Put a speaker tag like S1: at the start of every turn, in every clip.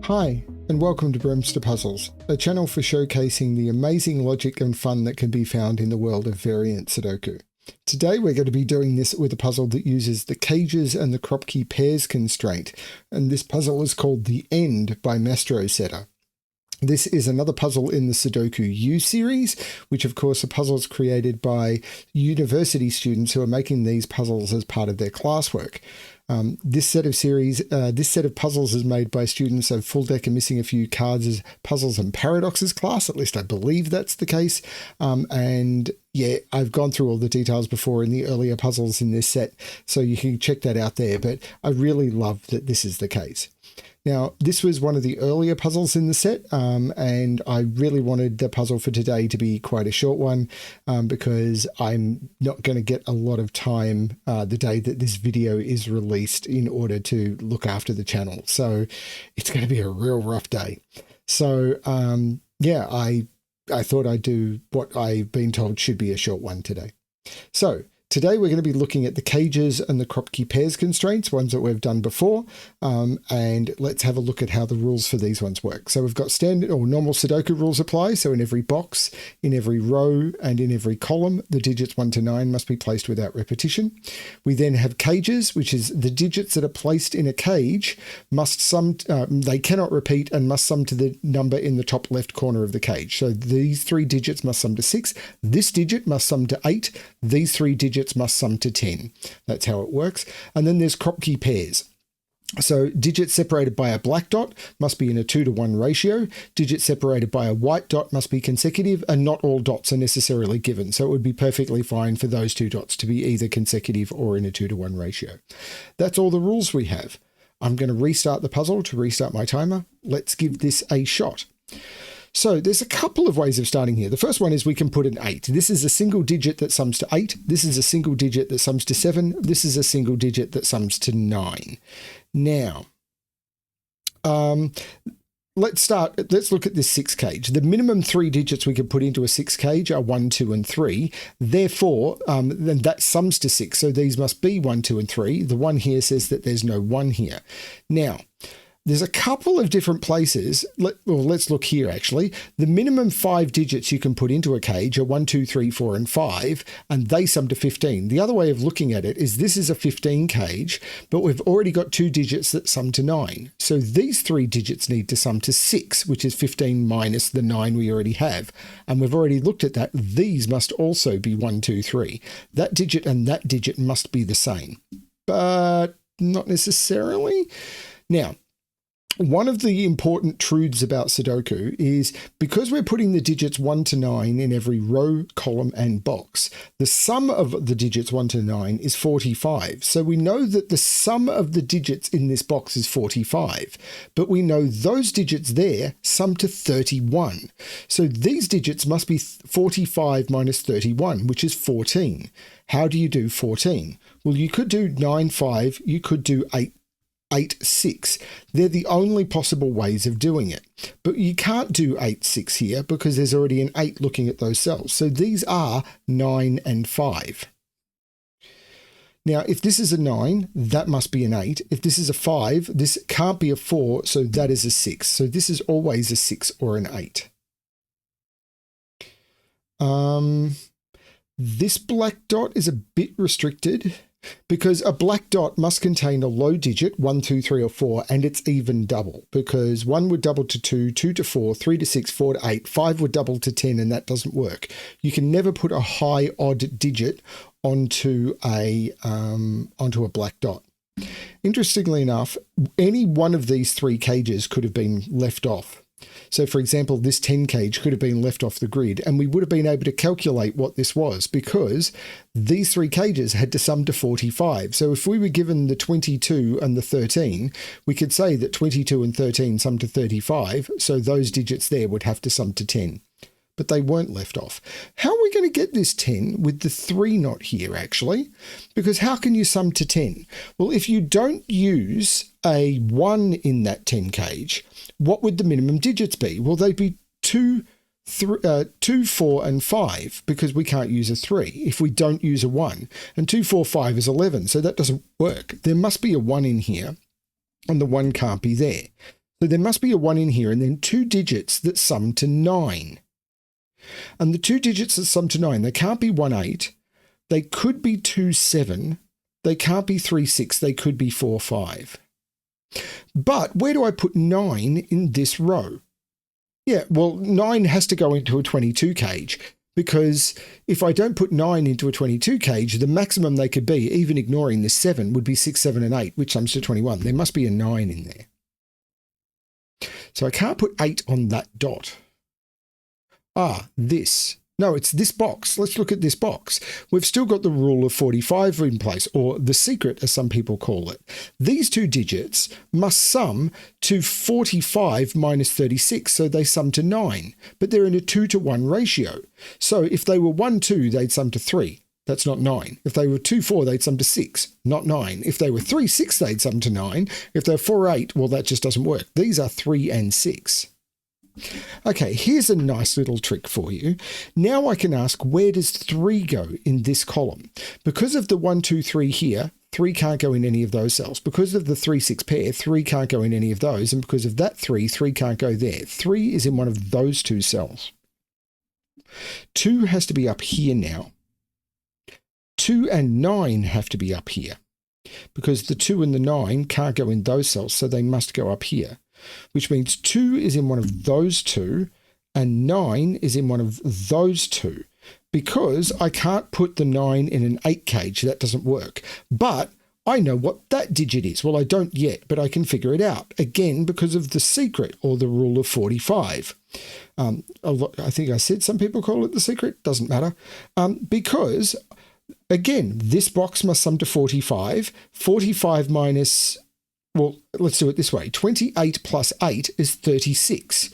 S1: Hi, and welcome to BremSter Puzzles, a channel for showcasing the amazing logic and fun that can be found in the world of variant Sudoku. Today we're going to be doing this with a puzzle that uses the Cages and the Kropki Pairs constraint, and this puzzle is called The End by Mastrosetter. This is another puzzle in the Sudoku U series, which of course are puzzles created by university students who are making these puzzles as part of their classwork. This set of puzzles is made by students of FullDeck and Missing a Few Cards as Puzzles and Paradoxes class. At least I believe that's the case. And yeah, I've gone through all the details before in the earlier puzzles in this set, so you can check that out there. But I really love that this is the case. Now, this was one of the earlier puzzles in the set, and I really wanted the puzzle for today to be quite a short one because I'm not going to get a lot of time the day that this video is released in order to look after the channel. So it's going to be a real rough day. So yeah, I thought I'd do what I've been told should be a short one today. So today we're going to be looking at the Cages and the Kropki Pairs constraints, ones that we've done before, and let's have a look at how the rules for these ones work. So we've got standard or normal Sudoku rules apply. So in every box, in every row, and in every column, the digits 1 to 9 must be placed without repetition. We then have cages, which is the digits that are placed in a cage must sum, they cannot repeat and must sum to the number in the top left corner of the cage. So these 3 digits must sum to 6. This digit must sum to 8. These 3 digits must sum to 10. That's how it works. And then there's Kropki pairs. So digits separated by a black dot must be in a 2 to 1 ratio. Digits separated by a white dot must be consecutive, and not all dots are necessarily given. So it would be perfectly fine for those 2 dots to be either consecutive or in a 2 to 1 ratio. That's all the rules we have. I'm going to restart the puzzle to restart my timer. Let's give this a shot. So there's a couple of ways of starting here. The first one is we can put an 8. This is a single digit that sums to 8. This is a single digit that sums to 7. This is a single digit that sums to 9. Now, let's look at this 6 cage. The minimum 3 digits we can put into a 6 cage are 1, 2, and 3. Therefore, then that sums to 6. So these must be 1, 2, and 3. The 1 here says that there's no 1 here. Now, there's a couple of different places. Let's look here, actually. The minimum 5 digits you can put into a cage are 1, 2, 3, 4, and 5, and they sum to 15. The other way of looking at it is this is a 15 cage, but we've already got 2 digits that sum to 9. So these 3 digits need to sum to 6, which is 15 minus the 9 we already have. And we've already looked at that. These must also be 1, 2, 3. That digit and that digit must be the same, but not necessarily. Now, one of the important truths about Sudoku is because we're putting the digits 1 to 9 in every row, column, and box, the sum of the digits 1 to 9 is 45. So we know that the sum of the digits in this box is 45, but we know those digits there sum to 31. So these digits must be 45 minus 31, which is 14. How do you do 14? Well, you could do 9, 5, you could do 8, 6. They're the only possible ways of doing it. But you can't do 8, 6 here because there's already an 8 looking at those cells. So these are 9 and 5. Now, if this is a 9, that must be an 8. If this is a 5, this can't be a 4, so that is a 6. So this is always a 6 or an 8. This black dot is a bit restricted, because a black dot must contain a low digit, 1, 2, 3, or 4, and it's even double, because 1 would double to 2, 2 to 4, 3 to 6, 4 to 8, 5 would double to 10, and that doesn't work. You can never put a high odd digit onto a black dot. Interestingly enough, any one of these 3 cages could have been left off. So, for example, this 10 cage could have been left off the grid, and we would have been able to calculate what this was because these 3 cages had to sum to 45. So if we were given the 22 and the 13, we could say that 22 and 13 sum to 35, so those digits there would have to sum to 10. But they weren't left off. How are we going to get this 10 with the 3 not here, actually? Because how can you sum to 10? Well, if you don't use a 1 in that 10 cage, what would the minimum digits be? Well, they'd be 2, 4, and 5, because we can't use a 3 if we don't use a 1. And 2, 4, 5 is 11, so that doesn't work. There must be a 1 in here, and the 1 can't be there. So there must be a 1 in here and then 2 digits that sum to 9. And the 2 digits that sum to 9, they can't be 1, 8. They could be 2, 7. They can't be 3, 6. They could be 4, 5. But where do I put 9 in this row? Yeah, well, 9 has to go into a 22 cage, because if I don't put 9 into a 22 cage, the maximum they could be, even ignoring this 7, would be 6, 7, and 8, which sums to 21. There must be a 9 in there. So I can't put 8 on that dot. This. No, it's this box. Let's look at this box. We've still got the rule of 45 in place, or the secret, as some people call it. These 2 digits must sum to 45 minus 36, so they sum to 9. But they're in a 2-to-1 ratio. So if they were 1, 2, they'd sum to 3. That's not 9. If they were 2, 4, they'd sum to 6. Not 9. If they were 3, 6, they'd sum to 9. If they're 4, 8, well, that just doesn't work. These are 3 and 6. Okay, here's a nice little trick for you. Now I can ask, where does 3 go in this column? Because of the 1, 2, 3 here, 3 can't go in any of those cells. Because of the 3, 6 pair, 3 can't go in any of those. And because of that 3, 3 can't go there. 3 is in one of those 2 cells. 2 has to be up here now. 2 and 9 have to be up here. Because the 2 and the 9 can't go in those cells, so they must go up here. Which means 2 is in one of those 2 and 9 is in one of those 2, because I can't put the 9 in an 8 cage. That doesn't work. But I know what that digit is. Well, I don't yet, but I can figure it out. Again, because of the secret, or the rule of 45. I think I said some people call it the secret. Doesn't matter. Because, again, this box must sum to 45. 45 minus... Well, let's do it this way. 28 plus 8 is 36.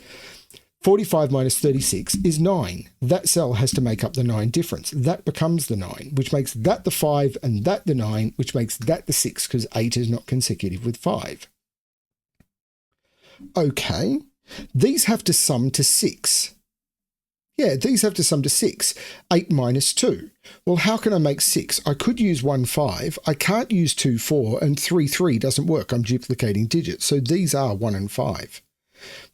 S1: 45 minus 36 is 9. That cell has to make up the 9 difference. That becomes the 9, which makes that the 5 and that the 9, which makes that the 6, because 8 is not consecutive with 5. Okay, these have to sum to 6. Yeah, these have to sum to 6. 8 minus 2. Well, how can I make 6? I could use 1, 5. I can't use 2, 4, and 3, 3 doesn't work. I'm duplicating digits. So these are 1 and 5,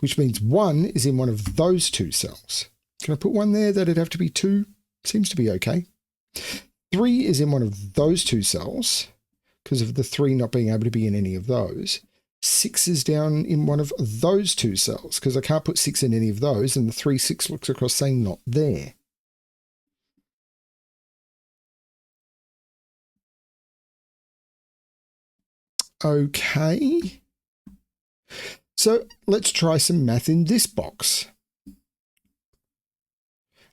S1: which means 1 is in one of those 2 cells. Can I put 1 there? That'd have to be 2. Seems to be okay. 3 is in one of those 2 cells, because of the 3 not being able to be in any of those. 6 is down in one of those 2 cells, because I can't put 6 in any of those, and the 3, 6 looks across saying not there. Okay. So let's try some math in this box.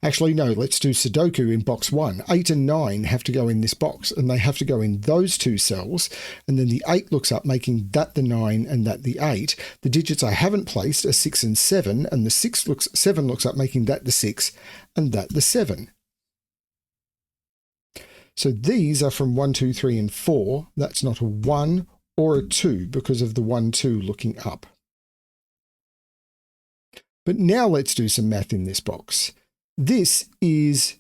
S1: Actually, no, let's do Sudoku in box 1. 8 and 9 have to go in this box, and they have to go in those 2 cells, and then the 8 looks up, making that the 9 and that the 8. The digits I haven't placed are 6 and 7, and the 7 looks up, making that the 6 and that the 7. So these are from 1, 2, 3, and 4. That's not a 1 or a 2 because of the 1, 2 looking up. But now let's do some math in this box. This is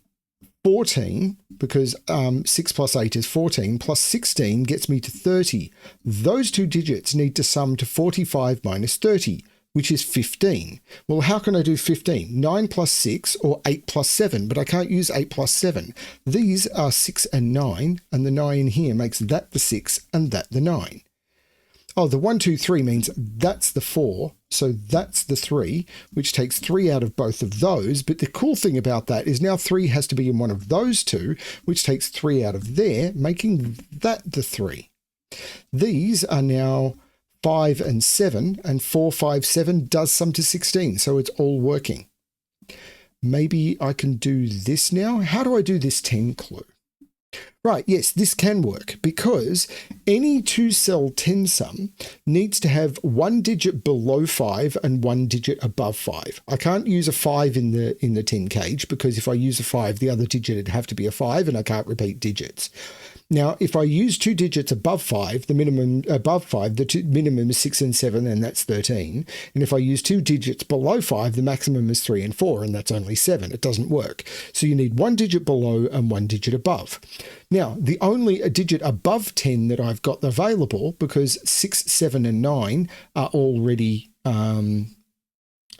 S1: 14, because 6 plus 8 is 14, plus 16 gets me to 30. Those 2 digits need to sum to 45 minus 30, which is 15. Well, how can I do 15? 9 plus 6 or 8 plus 7, but I can't use 8 plus 7. These are 6 and 9, and the 9 here makes that the 6 and that the 9. Oh, the 1, 2, 3 means that's the 4, so that's the 3, which takes 3 out of both of those. But the cool thing about that is now 3 has to be in one of those 2, which takes 3 out of there, making that the 3. These are now 5 and 7, and 4, 5, 7 does sum to 16, so it's all working. Maybe I can do this now. How do I do this 10 clue? Right, yes, this can work, because any 2-cell 10 sum needs to have 1 digit below 5 and 1 digit above 5. I can't use a 5 in the 10 cage, because if I use a 5, the other digit would have to be a 5, and I can't repeat digits. Now, if I use 2 digits above 5, the minimum above 5, the minimum is 6 and 7, and that's 13. And if I use 2 digits below 5, the maximum is 3 and 4, and that's only 7. It doesn't work. So you need 1 digit below and 1 digit above. Now, the only digit above 10 that I've got available, because 6, 7, and 9 are already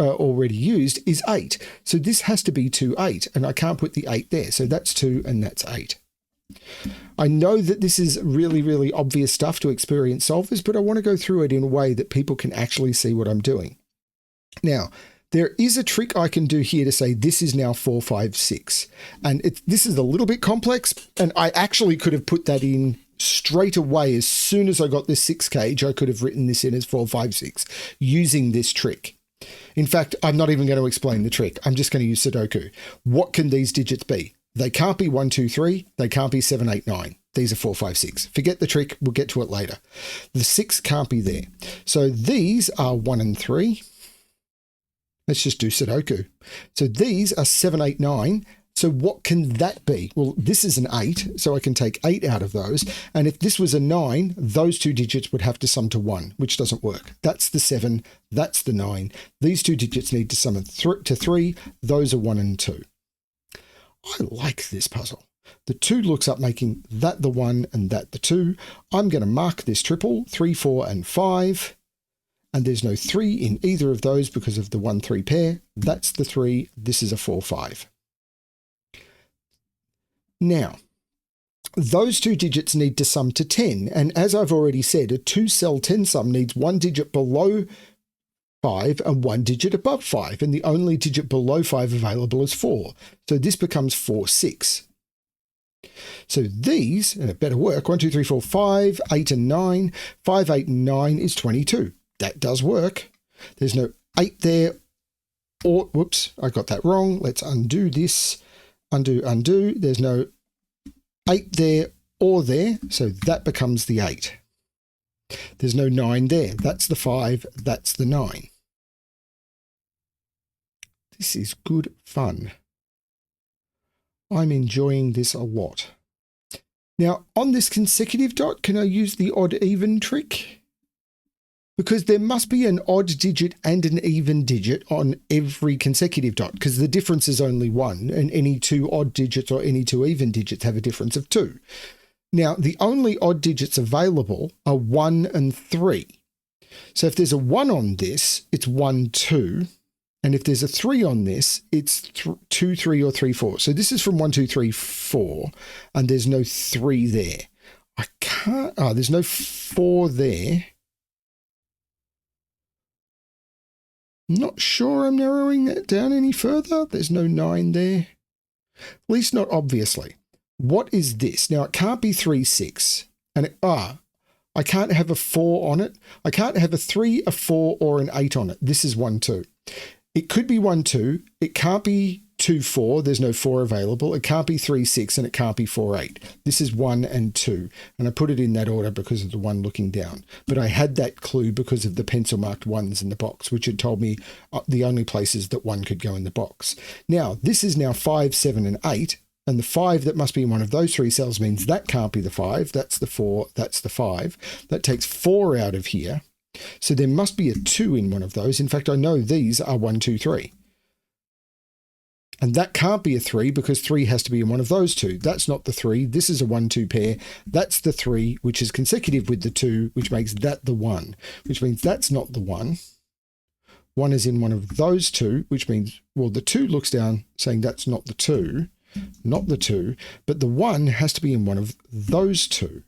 S1: already used is 8. So this has to be 2, 8, and I can't put the 8 there. So that's 2 and that's 8. I know that this is really, really obvious stuff to experienced solvers, but I want to go through it in a way that people can actually see what I'm doing. Now, there is a trick I can do here to say this is now 4, 5, 6. And this is a little bit complex, and I actually could have put that in straight away. As soon as I got this 6 cage, I could have written this in as 4, 5, 6 using this trick. In fact, I'm not even going to explain the trick. I'm just going to use Sudoku. What can these digits be? They can't be 1, 2, 3. They can't be 7, 8, 9. These are 4, 5, 6. Forget the trick. We'll get to it later. The 6 can't be there. So these are 1 and 3. Let's just do Sudoku. So these are 7, 8, 9. So what can that be? Well, this is an 8, so I can take 8 out of those. And if this was a 9, those two digits would have to sum to 1, which doesn't work. That's the 7, that's the 9. These two digits need to sum to 3. Those are 1 and 2. I like this puzzle. The 2 looks up making that the 1 and that the 2. I'm going to mark this triple, 3, 4, and 5. And there's no 3 in either of those because of the 1, 3 pair. That's the 3. This is a 4, 5. Now, those two digits need to sum to 10. And as I've already said, a 2-cell 10 sum needs 1 digit below 5 and 1 digit above 5. And the only digit below 5 available is 4. So this becomes 4, 6. So these, and it better work, 1, 2, 3, 4, 5, 8, and 9. 5, 8, and 9 is 22. That does work. There's no 8 there. Or, whoops, I got that wrong. Let's undo this. Undo, undo. There's no 8 there or there. So that becomes the 8. There's no 9 there. That's the 5. That's the 9. This is good fun. I'm enjoying this a lot. Now, on this consecutive dot, can I use the odd even trick? Because there must be an odd digit and an even digit on every consecutive dot, because the difference is only 1, and any 2 odd digits or any 2 even digits have a difference of 2. Now, the only odd digits available are 1 and 3. So if there's a 1 on this, it's 1, 2. And if there's a 3 on this, it's 2, 3, or 3, 4. So this is from 1, 2, 3, 4, and there's no 3 there. I can't, there's no 4 there. Not sure I'm narrowing that down any further. There's no 9 there. At least not obviously. What is this? Now, it can't be 3, 6. And I can't have a 4 on it. I can't have a 3, a 4, or an 8 on it. This is 1, 2. It could be 1, 2. It can't be 2, 4. There's no 4 available. It can't be 3, 6, and it can't be 4, 8. This is 1 and 2. And I put it in that order because of the one looking down. But I had that clue because of the pencil marked 1s in the box, which had told me the only places that 1 could go in the box. Now, this is now 5, 7, and 8. And the 5 that must be in one of those 3 cells means that can't be the 5. That's the 4. That's the 5. That takes 4 out of here. So there must be a 2 in one of those. In fact, I know these are 1, 2, 3. And that can't be a 3 because 3 has to be in one of those 2. That's not the 3. This is a 1, 2 pair. That's the 3, which is consecutive with the 2, which makes that the 1, which means that's not the 1. 1 is in one of those 2, which means, well, the 2 looks down saying that's not the 2, but the 1 has to be in one of those 2.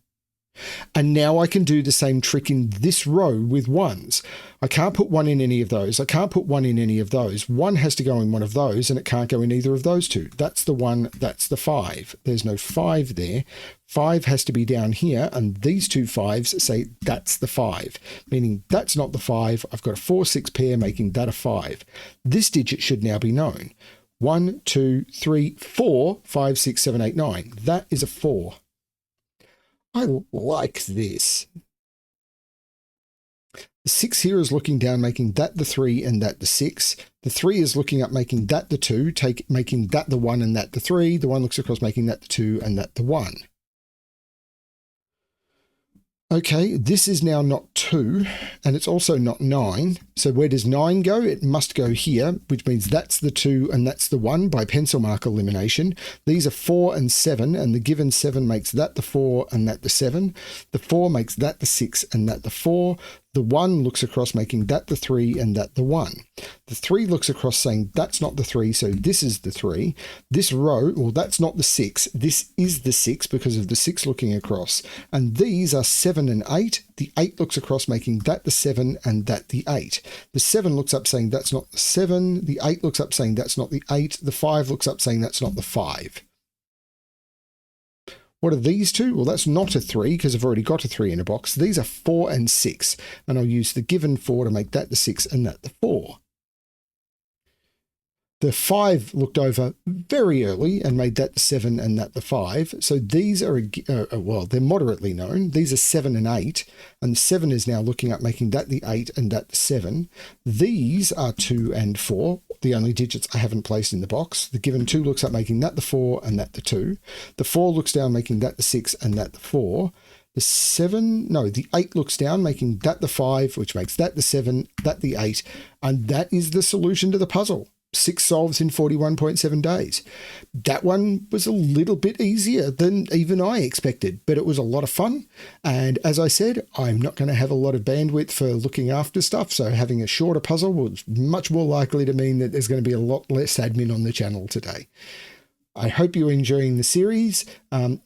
S1: And now I can do the same trick in this row with 1s. I can't put 1 in any of those. I can't put 1 in any of those. 1 has to go in one of those, and it can't go in either of those 2. That's the 1, that's the 5. There's no 5 there. 5 has to be down here, and these 2 5s say that's the 5, meaning that's not the 5. I've got a 4, 6 pair making that a 5. This digit should now be known. 1, 2, 3, 4, 5, 6, 7, 8, 9. That is a 4. I like this. The 6 here is looking down, making that the 3 and that the 6. The 3 is looking up, making that the 2, making that the 1 and that the 3. The 1 looks across, making that the 2 and that the 1. Okay, this is now not 2, and it's also not 9. So where does 9 go? It must go here, which means that's the 2 and that's the 1 by pencil mark elimination. These are 4 and 7, and the given 7 makes that the 4 and that the 7. The 4 makes that the 6 and that the 4. The 1 looks across, making that the 3 and that the 1. The 3 looks across, saying that's not the 3, so this is the 3. This row, well, that's not the 6. This is the 6 because of the 6 looking across. And these are 7 and 8. The 8 looks across, making that the 7 and that the 8. The 7 looks up, saying that's not the 7. The 8 looks up, saying that's not the 8. The 5 looks up, saying that's not the 5. What are these two? Well, that's not a 3 because I've already got a 3 in a box. These are 4 and 6, and I'll use the given 4 to make that the 6 and that the 4. The 5 looked over very early and made that the 7 and that the 5. So these are, well, they're moderately known. These are 7 and 8, and the 7 is now looking up, making that the 8 and that the 7. These are 2 and 4, the only digits I haven't placed in the box. The given 2 looks up, making that the 4 and that the 2. The 4 looks down, making that the 6 and that the 4. The 8 looks down, making that the 5, which makes that the 7, that the 8, and that is the solution to the puzzle. 6 solves in 41.7 days. That one was a little bit easier than even I expected, but it was a lot of fun. And as I said, I'm not going to have a lot of bandwidth for looking after stuff, so having a shorter puzzle was much more likely to mean that there's going to be a lot less admin on the channel today. I hope you're enjoying the series.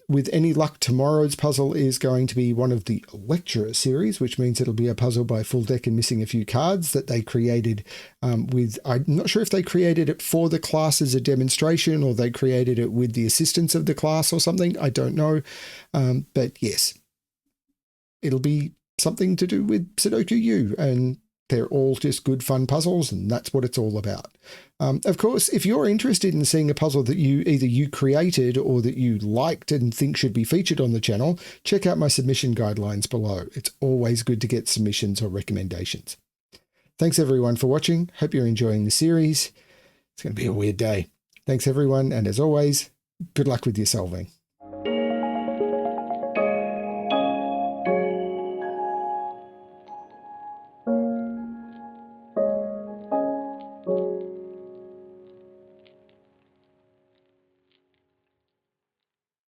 S1: With any luck, tomorrow's puzzle is going to be one of the lecturer series, which means it'll be a puzzle by FullDeck and Missing a few cards that they created with, I'm not sure if they created it for the class as a demonstration or they created it with the assistance of the class or something. I don't know. But yes, it'll be something to do with Sudoku U, and they're all just good fun puzzles, and that's what it's all about. Of course, if you're interested in seeing a puzzle that either you created or that you liked and think should be featured on the channel, check out my submission guidelines below. It's always good to get submissions or recommendations. Thanks everyone for watching. Hope you're enjoying the series. It's going to be a weird day. Thanks everyone, and as always, good luck with your solving.